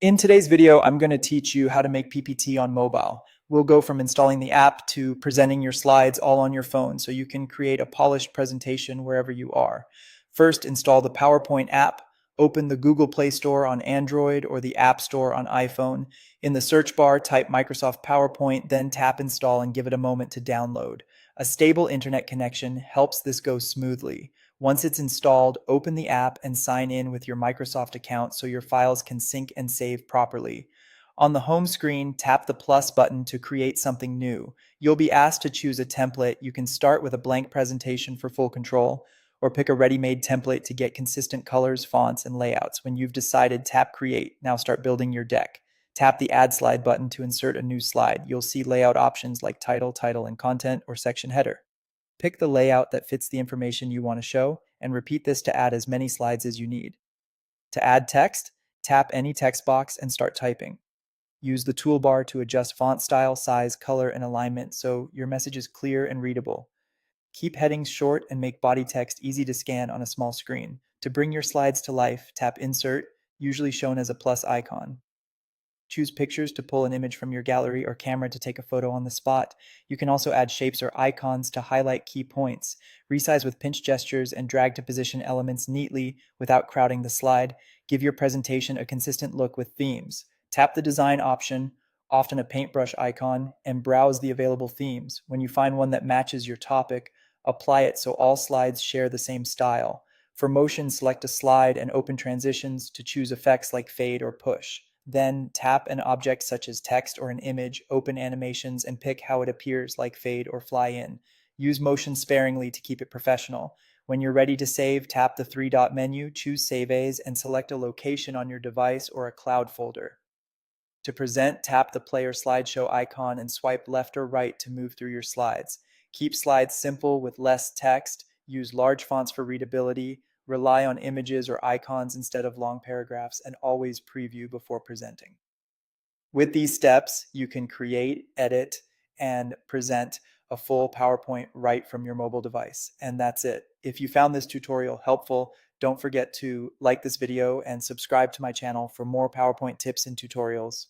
In today's video, I'm going to teach you how to make PPT on mobile. We'll go from installing the app to presenting your slides all on your phone so you can create a polished presentation wherever you are. First, install the PowerPoint app. Open the Google Play Store on Android or the App Store on iPhone. In the search bar, type Microsoft PowerPoint, then tap install and give it a moment to download. A stable internet connection helps this go smoothly. Once it's installed, open the app and sign in with your Microsoft account so your files can sync and save properly. On the home screen, tap the plus button to create something new. You'll be asked to choose a template. You can start with a blank presentation for full control, or pick a ready-made template to get consistent colors, fonts, and layouts. When you've decided, tap Create. Now start building your deck. Tap the Add Slide button to insert a new slide. You'll see layout options like title and content, or section header. Pick the layout that fits the information you want to show, and repeat this to add as many slides as you need. To add text, tap any text box and start typing. Use the toolbar to adjust font style, size, color, and alignment so your message is clear and readable. Keep headings short and make body text easy to scan on a small screen. To bring your slides to life, tap Insert, usually shown as a plus icon. Choose pictures to pull an image from your gallery or camera to take a photo on the spot. You can also add shapes or icons to highlight key points. Resize with pinch gestures and drag to position elements neatly without crowding the slide. Give your presentation a consistent look with themes. Tap the design option, often a paintbrush icon, and browse the available themes. When you find one that matches your topic, apply it so all slides share the same style. For motion, select a slide and open transitions to choose effects like fade or push. Then tap an object such as text or an image, open animations, and pick how it appears like fade or fly in. Use motion sparingly to keep it professional. When you're ready to save, tap the three-dot menu, choose Save As, and select a location on your device or a cloud folder. To present, tap the play or slideshow icon and swipe left or right to move through your slides. Keep slides simple with less text. Use large fonts for readability. Rely on images or icons instead of long paragraphs, and always preview before presenting. With these steps, you can create, edit, and present a full PowerPoint right from your mobile device. And that's it. If you found this tutorial helpful, don't forget to like this video and subscribe to my channel for more PowerPoint tips and tutorials.